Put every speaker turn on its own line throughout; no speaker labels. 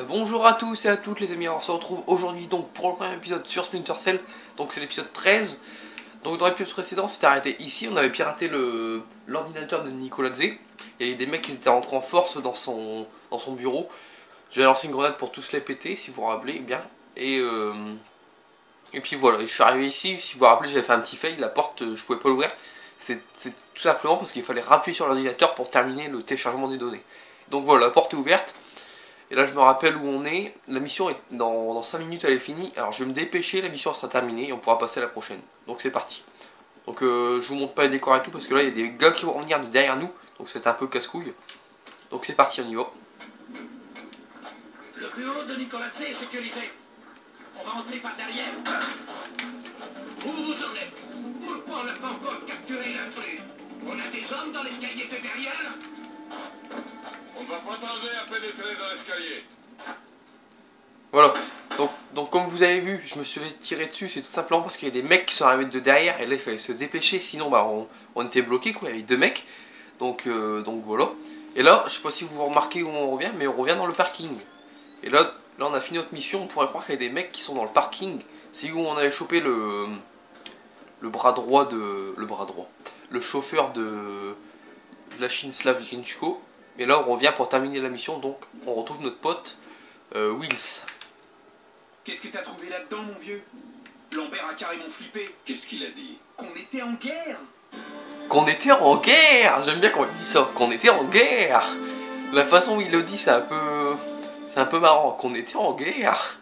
Bonjour à tous et à toutes les amis, alors on se retrouve aujourd'hui donc pour le premier épisode sur Splinter Cell, donc c'est l'épisode 13. Donc dans l'épisode précédent c'était arrêté ici, on avait piraté l'ordinateur de Nicoladze. Il y avait des mecs qui étaient rentrés en force dans son bureau. J'avais lancé une grenade pour tous les péter, si vous vous rappelez bien. Et puis voilà, je suis arrivé ici, si vous vous rappelez j'avais fait un petit fail, la porte je pouvais pas l'ouvrir. C'est tout simplement parce qu'il fallait rappuyer sur l'ordinateur pour terminer le téléchargement des données. Donc voilà, la porte est ouverte. Et là je me rappelle où on est. La mission est dans 5 minutes, elle est finie. Alors je vais me dépêcher, la mission sera terminée et on pourra passer à la prochaine. Donc c'est parti. Donc je vous montre pas les décors et tout parce que là il y a des gars qui vont venir de derrière nous. Donc c'est un peu casse-couille. Donc c'est parti, on y va.
Le bureau de Nicolas C est sécurisé. On va entrer par derrière. Où vous en êtes? Pourquoi on n'a pas encore capturé l'intrus? On a des hommes dans l'escalier de derrière?
On va pas tarder à pénétrer dans l'escalier.
Voilà. Donc comme vous avez vu, je me suis fait tirer dessus, c'est tout simplement parce qu'il y a des mecs qui sont arrivés de derrière et là il fallait se dépêcher, sinon bah on était bloqué quoi, il y avait deux mecs. Donc voilà. Et là, je sais pas si vous remarquez où on revient, mais on revient dans le parking. Et là on a fini notre mission, on pourrait croire qu'il y a des mecs qui sont dans le parking. C'est où on avait chopé le bras droit de. Le chauffeur de Vladislav Grinchko. Et là on revient pour terminer la mission, donc on retrouve notre pote Wills.
Qu'est-ce que t'as trouvé là-dedans, mon vieux? Lambert a carrément flippé.
Qu'est-ce qu'il a dit?
Qu'on était en guerre.
Qu'on était en guerre. J'aime bien quand il dit ça, qu'on était en guerre. La façon où il le dit, c'est un peu marrant. Qu'on était en guerre.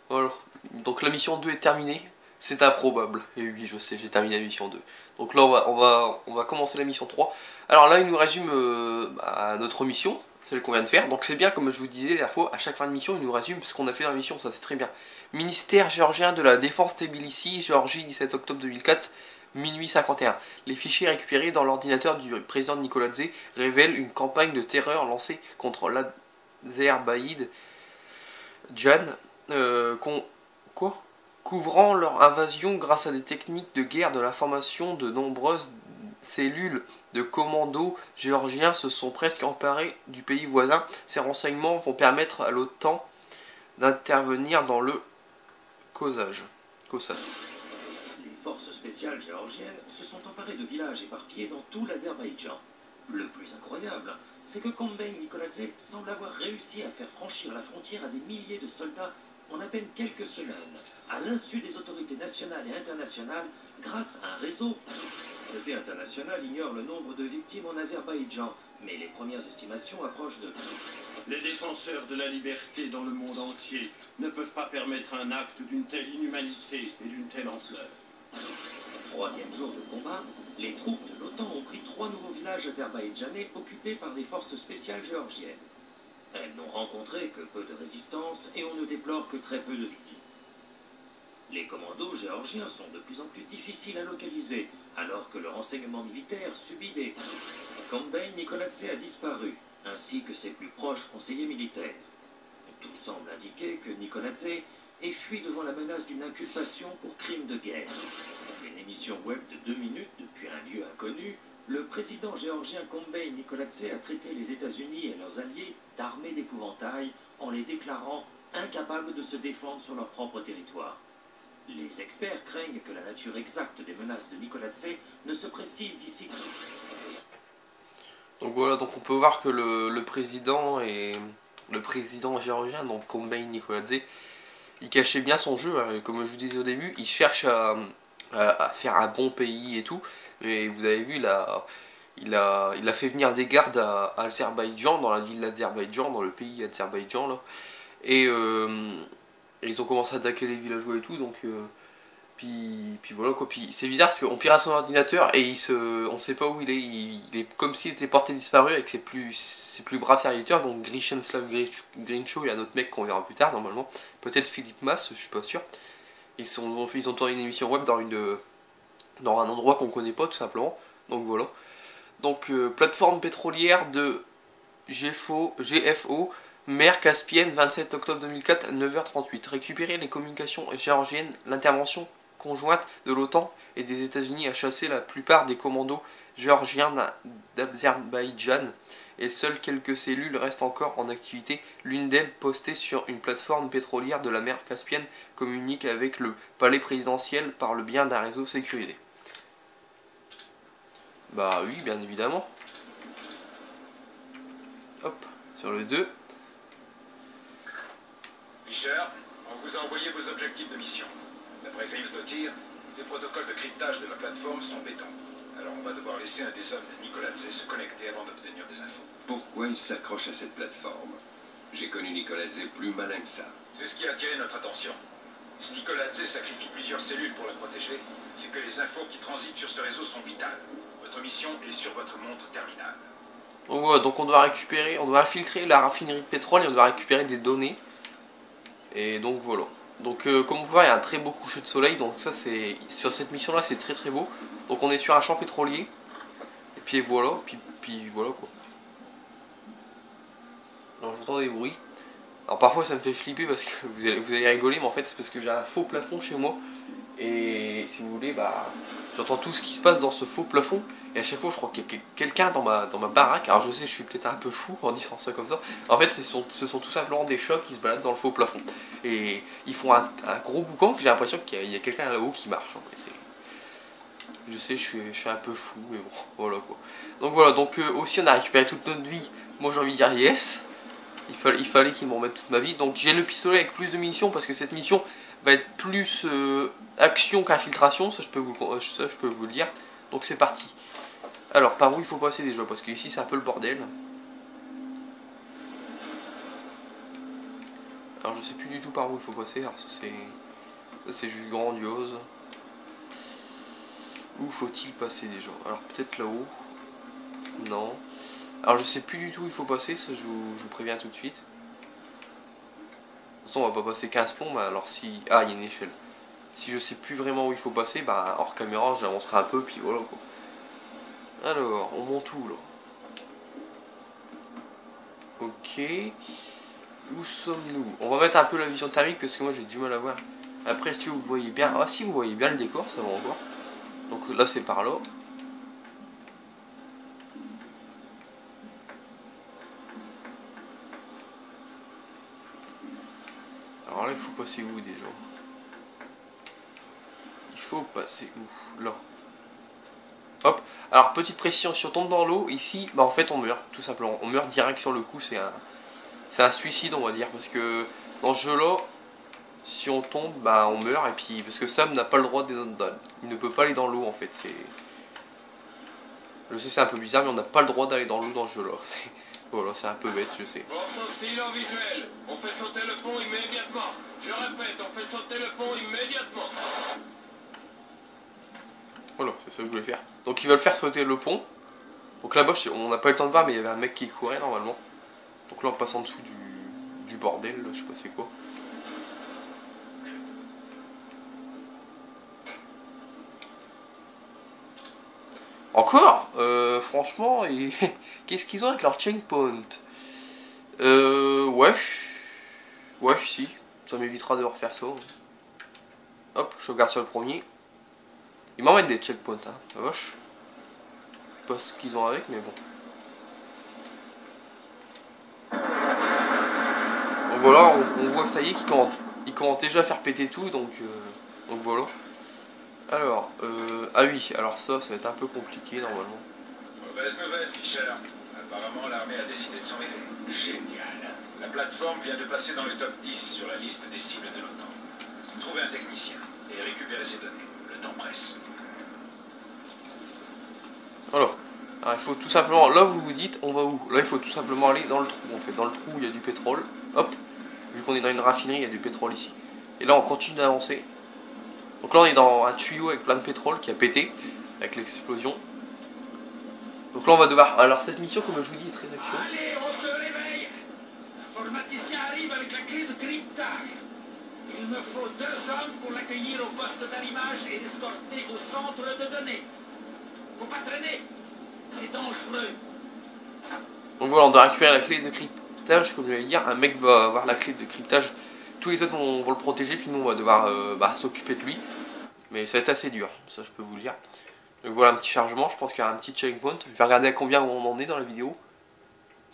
Voilà. Donc la mission 2 est terminée. C'est improbable. Et oui, je sais, j'ai terminé la mission 2. Donc là, on va commencer la mission 3. Alors là, il nous résume notre mission, celle qu'on vient de faire. Donc c'est bien, comme je vous disais la dernière fois, à chaque fin de mission, il nous résume ce qu'on a fait dans la mission. Ça, c'est très bien. Ministère géorgien de la Défense Tbilissi, Géorgie, 17 octobre 2004, minuit 51. Les fichiers récupérés dans l'ordinateur du président Nicoladze révèlent une campagne de terreur lancée contre l'Azerbaïdjan. Couvrant leur invasion grâce à des techniques de guerre de l'information, de nombreuses cellules de commandos géorgiens se sont presque emparées du pays voisin. Ces renseignements vont permettre à l'OTAN d'intervenir dans le Kossas.
Les forces spéciales géorgiennes se sont emparées de villages éparpillés dans tout l'Azerbaïdjan. Le plus incroyable, c'est que Kombay Nicoladze semble avoir réussi à faire franchir la frontière à des milliers de soldats en à peine quelques semaines, à l'insu des autorités nationales et internationales, grâce à un réseau. Côté international ignore le nombre de victimes en Azerbaïdjan, mais les premières estimations approchent de...
Les défenseurs de la liberté dans le monde entier ne peuvent pas permettre un acte d'une telle inhumanité et d'une telle ampleur.
Troisième jour de combat, les troupes de l'OTAN ont pris 3 nouveaux villages azerbaïdjanais occupés par des forces spéciales géorgiennes. Elles n'ont rencontré que peu de résistance et on ne déplore que très peu de victimes. Les commandos géorgiens sont de plus en plus difficiles à localiser, alors que le renseignement militaire subit des... Kombay Nicoladze a disparu, ainsi que ses plus proches conseillers militaires. Tout semble indiquer que Nicoladze ait fui devant la menace d'une inculpation pour crime de guerre. Une émission web de 2 minutes depuis un lieu inconnu, le président géorgien Kombay Nicoladze a traité les États-Unis et leurs alliés d'armées d'épouvantail en les déclarant incapables de se défendre sur leur propre territoire. Les experts craignent que la nature exacte des menaces de Nicoladze ne se précise d'ici.
Donc voilà, donc on peut voir que le président géorgien, donc Kombay Nicoladze, il cachait bien son jeu, hein. Comme je vous disais au début, il cherche à faire un bon pays et tout. Mais vous avez vu, il a fait venir des gardes à Azerbaïdjan, dans la ville d'Azerbaïdjan, dans le pays Azerbaïdjan là. Et ils ont commencé à attaquer les villageois et tout, donc puis voilà quoi. Puis c'est bizarre parce qu'on pirate son ordinateur et on sait pas où il est. Il est comme s'il était porté disparu avec ses plus braves serviteurs, donc Vladislav Grinchko et un autre mec qu'on verra plus tard normalement. Peut-être Philippe Mass, je suis pas sûr. Ils ont tourné une émission web dans un endroit qu'on connaît pas tout simplement. Donc voilà. Donc plateforme pétrolière de GFO, mer Caspienne, 27 octobre 2004, 9h38. Récupérer les communications géorgiennes, l'intervention conjointe de l'OTAN et des États-Unis a chassé la plupart des commandos géorgiens d'Azerbaïdjan et seules quelques cellules restent encore en activité. L'une d'elles, postée sur une plateforme pétrolière de la mer Caspienne, communique avec le palais présidentiel par le biais d'un réseau sécurisé. Bah oui, bien évidemment. Hop, sur le 2.
Fischer, on vous a envoyé vos objectifs de mission. D'après Grimsdottir, les protocoles de cryptage de la plateforme sont béton. Alors on va devoir laisser un des hommes de Nicoladze se connecter avant d'obtenir des infos.
Pourquoi il s'accroche à cette plateforme? J'ai connu Nicoladze plus malin que ça.
C'est ce qui a attiré notre attention. Si Nicoladze sacrifie plusieurs cellules pour la protéger, c'est que les infos qui transitent sur ce réseau sont vitales. Votre mission est sur votre montre terminale.
Donc voilà, donc on doit infiltrer la raffinerie de pétrole et on doit récupérer des données. Et donc voilà. Donc comme vous pouvez voir, il y a un très beau coucher de soleil, donc ça c'est sur cette mission là c'est très très beau. Donc on est sur un champ pétrolier. Et puis voilà, puis voilà quoi. Alors j'entends des bruits. Alors parfois ça me fait flipper parce que vous allez rigoler, mais en fait c'est parce que j'ai un faux plafond chez moi. Et si vous voulez, bah j'entends tout ce qui se passe dans ce faux plafond. Et à chaque fois je crois qu'il y a quelqu'un dans ma baraque. Alors je sais, je suis peut-être un peu fou en disant ça comme ça. En fait ce sont tout simplement des chats qui se baladent dans le faux plafond. Et ils font un gros boucan que j'ai l'impression qu'il y a quelqu'un là-haut qui marche. En fait. Je sais, je suis un peu fou, mais bon, voilà quoi. Donc voilà, donc aussi on a récupéré toute notre vie. Moi j'ai envie de dire yes. Il fallait qu'ils me remettent toute ma vie. Donc j'ai le pistolet avec plus de munitions parce que cette mission va être plus action qu'infiltration. Ça je peux vous le dire. Donc c'est parti. Alors par où il faut passer déjà? Parce que ici c'est un peu le bordel. Alors je sais plus du tout par où il faut passer. Alors ça c'est juste grandiose. Où faut-il passer déjà? Alors peut-être là-haut. Non. Alors je sais plus du tout où il faut passer, ça je vous préviens tout de suite. De toute façon on va pas passer 15 plombs, mais alors si... Ah, il y a une échelle. Si je sais plus vraiment où il faut passer, bah hors caméra j'avancerai un peu, puis voilà quoi. Alors, on monte où là? Ok. Où sommes-nous? On va mettre un peu la vision thermique parce que moi j'ai du mal à voir. Après, est-ce que vous voyez bien? Ah si, vous voyez bien le décor, ça va encore. Donc là c'est par là. Alors là il faut passer où déjà? Il faut passer où? Là. Hop. Alors petite précision, si on tombe dans l'eau, ici, bah en fait on meurt, tout simplement. On meurt direct sur le coup, c'est un suicide on va dire. Parce que dans ce jeu là, si on tombe, bah on meurt. Et puis parce que Sam n'a pas le droit il ne peut pas aller dans l'eau en fait. Je sais c'est un peu bizarre, mais on n'a pas le droit d'aller dans l'eau dans ce jeu là. Voilà, c'est un peu bête, je sais.
Bon, style en visuel. On fait sauter le pont immédiatement. Je répète, on fait sauter le pont immédiatement.
Voilà, c'est ça que je voulais faire. Donc ils veulent faire sauter le pont. Donc là-bas, on n'a pas eu le temps de voir, mais il y avait un mec qui courait normalement. Donc là on passe en dessous du bordel, là, je sais pas c'est quoi. Encore franchement, qu'est-ce qu'ils ont avec leur checkpoint? Ouais. Ouais, si. Ça m'évitera de refaire ça. Hop, je regarde sur le premier. Ils m'en mettent des checkpoints, hein, la vache. Je sais pas ce qu'ils ont avec, mais bon. Donc voilà, on voit que ça y est, qu'ils commencent déjà à faire péter tout, donc voilà. Alors, ah oui, alors ça va être un peu compliqué normalement.
Mauvaise nouvelle, Fischer. Apparemment, l'armée a décidé de s'en mêler. Génial. La plateforme vient de passer dans le top 10 sur la liste des cibles de l'OTAN. Trouvez un technicien et récupérez ces données. Le temps presse.
Voilà. Alors il faut tout simplement, là vous vous dites, on va où? Là il faut tout simplement aller dans le trou en fait. Dans le trou il y a du pétrole. Hop. Vu qu'on est dans une raffinerie, il y a du pétrole ici. Et là on continue d'avancer. Donc là on est dans un tuyau avec plein de pétrole qui a pété avec l'explosion. Donc là on va devoir... Alors cette mission comme je vous dis est très action.
Allez, on se réveille. L'informaticien arrive avec la clé de cryptage. Il me faut 2 hommes pour l'accueillir au poste d'allumage et l'escorter au centre de données. Faut pas traîner. C'est dangereux.
Donc voilà, on doit récupérer la clé de cryptage, comme je l'ai dit. Un mec va avoir la clé de cryptage. Tous les autres vont le protéger, puis nous on va devoir s'occuper de lui. Mais ça va être assez dur, ça je peux vous le dire. Donc voilà un petit chargement, je pense qu'il y a un petit checkpoint. Je vais regarder à combien on en est dans la vidéo.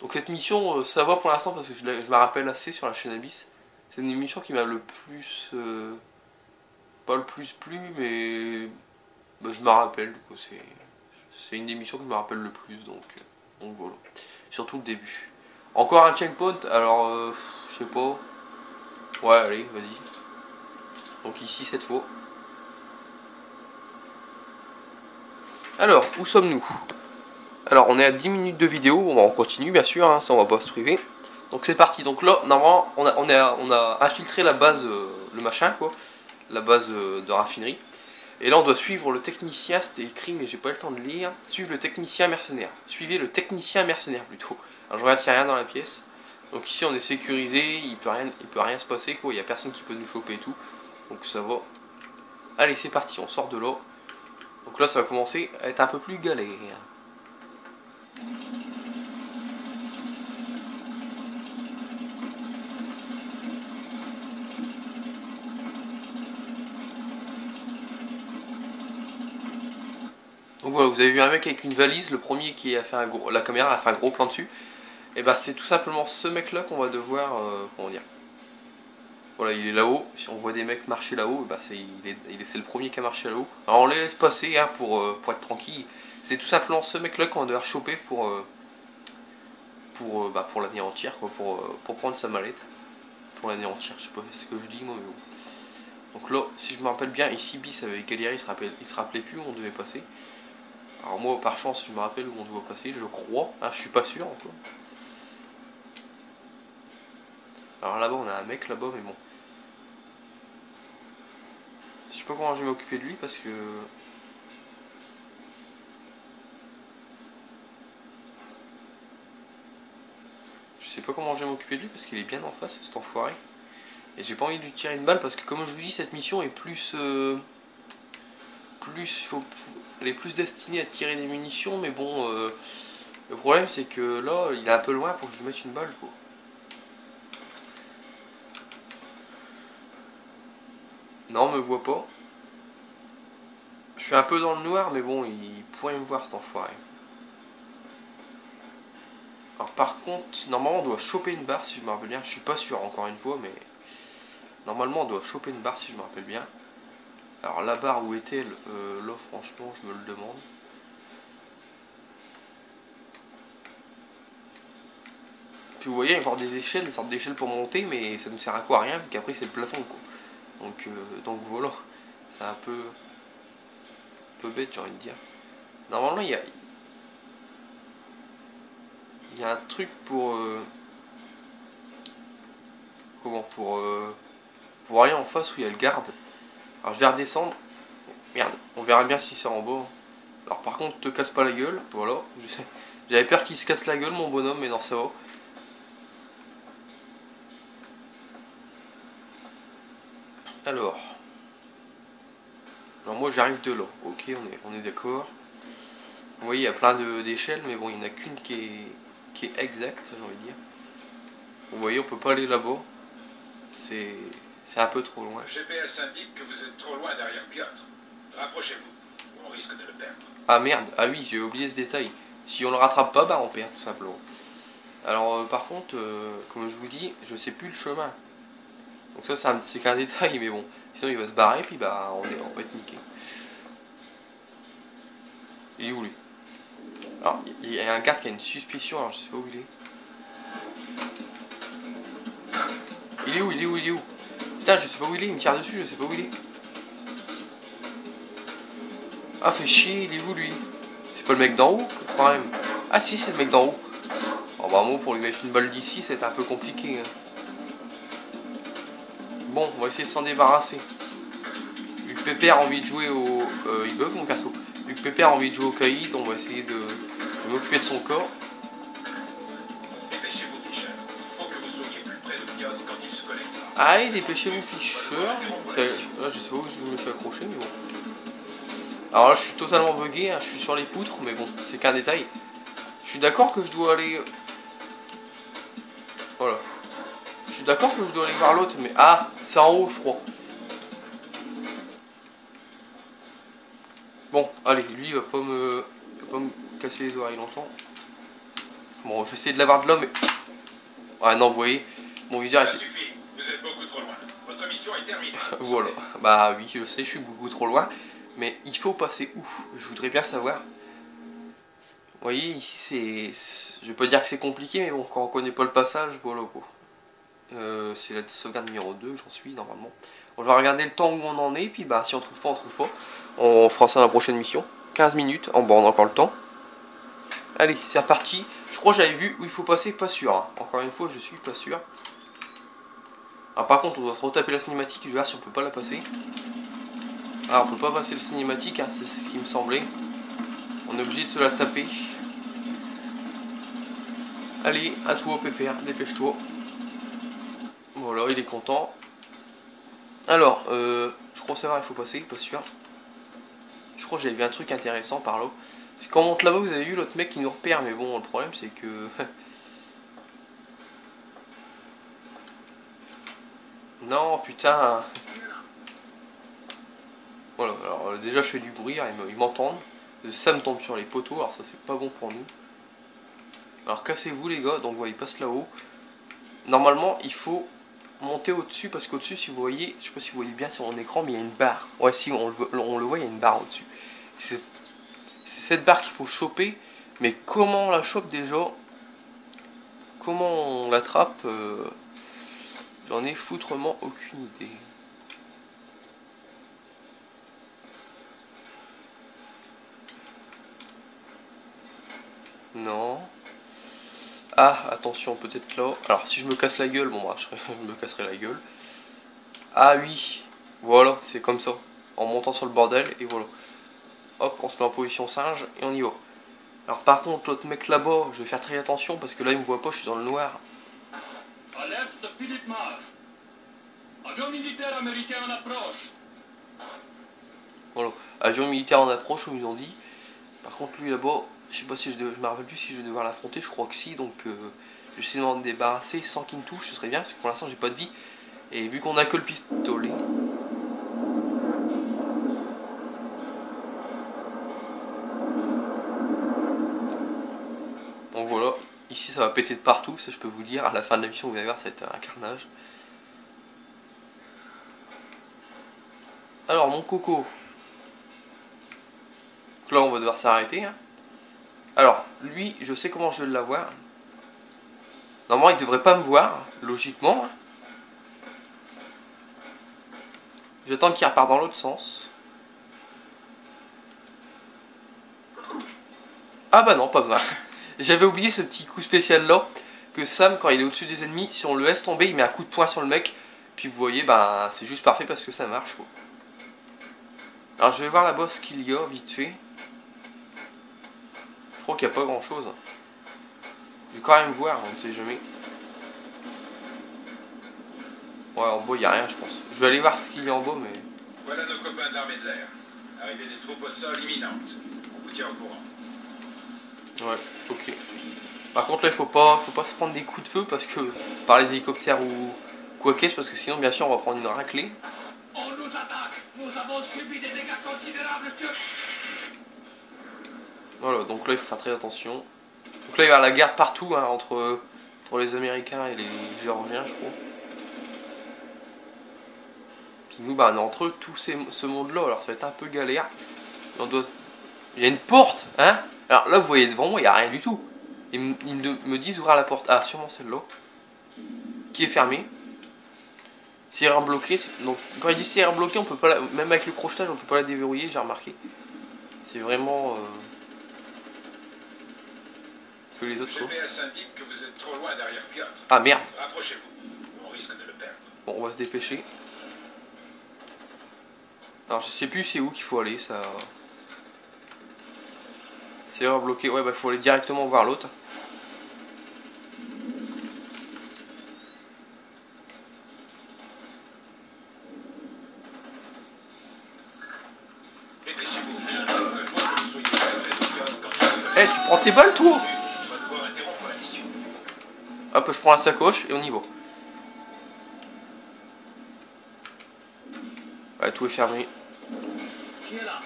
Donc cette mission, ça va pour l'instant parce que je me rappelle assez sur la chaîne Abyss. C'est une émission qui m'a le plus... pas le plus plu, mais... bah, je me rappelle, c'est une émission qui me rappelle le plus, donc voilà. Surtout le début. Encore un checkpoint, alors je sais pas. Ouais, allez, vas-y. Donc ici cette fois. Alors, où sommes-nous? Alors, on est à 10 minutes de vidéo, on continue bien sûr, hein, ça on va pas se priver. Donc c'est parti, donc là, normalement, on a infiltré la base, le machin quoi, la base de raffinerie. Et là on doit suivre le technicien, c'était écrit mais j'ai pas eu le temps de lire. Suivre le technicien mercenaire. Suivez le technicien mercenaire plutôt. Alors je regarde s'il n'y a rien dans la pièce. Donc ici on est sécurisé, il peut rien se passer quoi, il n'y a personne qui peut nous choper et tout. Donc ça va. Allez c'est parti, on sort de là. Donc là ça va commencer à être un peu plus galère. Donc voilà, vous avez vu un mec avec une valise, le premier qui a fait la caméra a fait un gros plan dessus. Et bah c'est tout simplement ce mec là qu'on va devoir, comment dire. Voilà, il est là-haut, si on voit des mecs marcher là-haut, bah c'est le premier qui a marché là-haut. Alors on les laisse passer hein, pour être tranquille. C'est tout simplement ce mec là qu'on va devoir choper pour l'anéantir, quoi, pour prendre sa mallette. Pour l'anéantir, je sais pas ce que je dis moi mais bon. Donc là, si je me rappelle bien, ici Bis avait galéré, il se rappelait plus où on devait passer. Alors moi par chance je me rappelle où on doit passer, je crois, hein, je suis pas sûr encore. Alors là-bas on a un mec là-bas mais bon. Je sais pas comment je vais m'occuper de lui parce que... Je sais pas comment je vais m'occuper de lui parce qu'il est bien en face cet enfoiré. Et j'ai pas envie de lui tirer une balle parce que comme je vous dis cette mission est plus... elle est plus destinée à tirer des munitions mais bon... le problème c'est que là il est un peu loin pour que je lui mette une balle quoi. Non, on me voit pas. Je suis un peu dans le noir, mais bon, il pourrait me voir cet enfoiré. Alors par contre, normalement on doit choper une barre si je me rappelle bien. Je suis pas sûr encore une fois, mais normalement on doit choper une barre si je me rappelle bien. Alors la barre où est-elle? Là franchement je me le demande. Puis vous voyez, il y a encore des échelles, des sortes d'échelles pour monter, mais ça ne sert à quoi? À rien, vu qu'après c'est le plafond quoi. Donc voilà, c'est un peu bête j'ai envie de dire. Normalement il y a un truc pour pour aller en face où il y a le garde. Alors je vais redescendre. Merde, on verra bien si c'est en bas. Alors par contre te casse pas la gueule, voilà, je sais. J'avais peur qu'il se casse la gueule mon bonhomme, mais non ça va. Alors moi j'arrive de là, ok, on est d'accord. Vous voyez il y a plein d'échelles, mais bon il n'y en a qu'une qui est exacte, j'ai envie de dire. Vous voyez on peut pas aller là-bas. C'est un peu trop loin.
Le GPS indique que vous êtes trop loin derrière Piotr. Rapprochez-vous, ou on risque de le perdre.
Ah merde, ah oui j'ai oublié ce détail. Si on le rattrape pas, bah on perd tout simplement. Alors par contre, comme je vous dis, je sais plus le chemin. Donc ça c'est qu'un détail, mais bon. Sinon il va se barrer, puis bah on va être niqué. Il est où lui? Alors il y a un garde qui a une suspicion, alors je sais pas où il est. Il est où? Putain je sais pas où il est, il me tire dessus, je sais pas où il est. Ah fait chier, il est où lui? C'est pas le mec d'en haut quand même? Ah si c'est le mec d'en haut. Oh bah moi pour lui mettre une balle d'ici c'est un peu compliqué hein. Bon on va essayer de s'en débarrasser. Vu que Pépère a envie de jouer au... il bug mon perso. Vu que Pépère a envie de jouer au caïd, on va essayer de m'occuper de son corps.
Dépêchez-vous, Fischer. Il faut que vous soyez plus près de Piotr quand il se connectera.
Ah, dépêchez-vous, Fischer. Là, je sais pas où je me suis accroché, mais bon. Alors là, je suis totalement bugué, hein. Je suis sur les poutres, mais bon, c'est qu'un détail. Je suis d'accord que je dois aller... Voilà. Je suis d'accord que je dois aller vers l'autre, mais... Ah, c'est en haut, je crois. Bon, allez, lui, il va pas me casser les oreilles longtemps. Bon, je vais essayer de l'avoir de là, mais... Ouais, non, vous voyez, mon viseur
Ça
était...
suffit, vous êtes beaucoup trop loin. Votre mission est terminée.
Voilà, bah oui, je sais, je suis beaucoup trop loin. Mais il faut passer où? Je voudrais bien savoir. Vous voyez, ici c'est... Je vais pas dire que c'est compliqué, mais bon, quand on connaît pas le passage, voilà quoi. C'est la sauvegarde numéro 2, j'en suis normalement. On va regarder le temps où on en est, puis bah si on trouve pas, on trouve pas. On fera ça dans la prochaine mission. 15 minutes, bon, on a encore le temps. Allez, c'est reparti. Je crois que j'avais vu où il faut passer, pas sûr. Hein. Encore une fois, je suis pas sûr. Ah, par contre, on doit retaper la cinématique, je vais voir si on peut pas la passer. Ah, on peut pas passer le cinématique, hein, c'est ce qui me semblait. On est obligé de se la taper. Allez, à toi, Pépère, dépêche-toi. Voilà, il est content. Alors, je crois savoir il faut passer, pas sûr. Je crois que j'avais vu un truc intéressant par là. C'est quand on monte là-bas, vous avez vu l'autre mec qui nous repère, mais bon, le problème c'est que... Non, putain. Voilà, alors déjà je fais du bruit, ils m'entendent. Ça me tombe sur les poteaux, alors ça c'est pas bon pour nous. Alors cassez-vous les gars, donc voilà, il passe là-haut. Normalement, il faut monter au-dessus, parce qu'au-dessus, si vous voyez, je sais pas si vous voyez bien sur mon écran, mais il y a une barre. Ouais, si on le voit, il y a une barre au-dessus. C'est cette barre qu'il faut choper, mais comment on la chope déjà? Comment on l'attrape? J'en ai foutrement aucune idée. Non. Ah, attention, peut-être là. Alors, si je me casse la gueule, bon, bah, je me casserai la gueule. Ah oui, voilà, c'est comme ça. En montant sur le bordel, et voilà. Hop, on se met en position singe, et on y va. Alors, par contre, l'autre mec là-bas, je vais faire très attention, parce que là, il me voit pas, je suis dans le noir.
Alerte Philippe Mars. Avion militaire américain en approche.
Voilà, avion militaire en approche, comme ils ont dit. Par contre, lui là-bas, je sais pas si je me rappelle plus si je vais devoir l'affronter, je crois que si, donc je vais essayer de m'en débarrasser sans qu'il me touche, ce serait bien, parce que pour l'instant j'ai pas de vie. Et vu qu'on a que le pistolet. Donc voilà, ici ça va péter de partout, ça je peux vous dire, à la fin de la mission vous allez voir ça va être un carnage. Alors mon coco. Donc là on va devoir s'arrêter. Hein. Alors, lui, je sais comment je vais l'avoir. Normalement, il devrait pas me voir, logiquement. J'attends qu'il repart dans l'autre sens. Ah bah non, pas besoin. J'avais oublié ce petit coup spécial là, que Sam, quand il est au-dessus des ennemis, si on le laisse tomber, il met un coup de poing sur le mec. Puis vous voyez, bah c'est juste parfait parce que ça marche, quoi. Alors je vais voir là-bas ce qu'il y a, vite fait. Je crois qu'il n'y a pas grand chose. Je vais quand même voir, on ne sait jamais. Ouais, en bas il n'y a rien, je pense. Je vais aller voir ce qu'il y a en bas, mais...
Voilà nos copains de l'armée de l'air. Arrivée des troupes au sol imminente. On vous tient au courant.
Ouais, ok. Par contre là il faut pas se prendre des coups de feu parce que... Par les hélicoptères ou quoi qu'est-ce, parce que sinon bien sûr on va prendre une raclée.
On nous attaque. Nous avons subi des dégâts considérables sur...
Voilà, donc là il faut faire très attention. Donc là il va y avoir la guerre partout, hein, entre les Américains et les Géorgiens, je crois. Puis nous, bah, on est entre eux, tout ce monde-là, alors ça va être un peu galère. Il y a une porte, hein. Alors là, vous voyez devant moi, il n'y a rien du tout. Ils me disent ouvrir la porte. Ah, sûrement celle-là. Qui est fermée. Serrure bloquée. Donc, quand ils disent serrure bloquée, on peut pas même avec le crochetage, on peut pas la déverrouiller, j'ai remarqué. C'est vraiment... que les autres...
Le GPS indique que vous êtes trop loin derrière Piotr.
Ah merde.
Rapprochez-vous. On risque de le perdre.
Bon, on va se dépêcher. Alors, je sais plus c'est où qu'il faut aller, ça... Serrure bloquée. Ouais, bah, il faut aller directement voir l'autre.
Dépêchez-vous, Fischer. Il faut que vous soyez prêts de Piotr quand il
Eh, tu prends tes balles, toi?
on va devoir interrompre la mission.
Hop, je prends la sacoche et on y va. Ouais, tout est fermé.
Qui est là?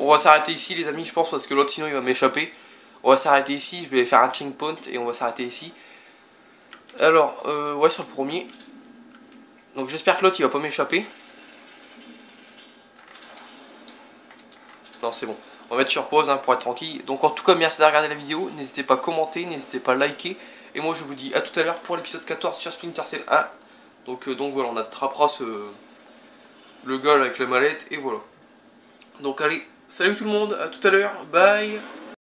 On va s'arrêter ici les amis, je pense, parce que l'autre sinon il va m'échapper. On va s'arrêter ici, je vais faire un checkpoint et on va s'arrêter ici. Alors, ouais, sur le premier. Donc j'espère que l'autre il va pas m'échapper. Non, c'est bon. On va mettre sur pause hein, pour être tranquille. Donc en tout cas, merci d'avoir regardé la vidéo. N'hésitez pas à commenter, n'hésitez pas à liker. Et moi je vous dis à tout à l'heure pour l'épisode 14 sur Splinter Cell 1. Donc voilà, on attrapera le gars avec la mallette et voilà. Donc allez, salut tout le monde, à tout à l'heure, bye.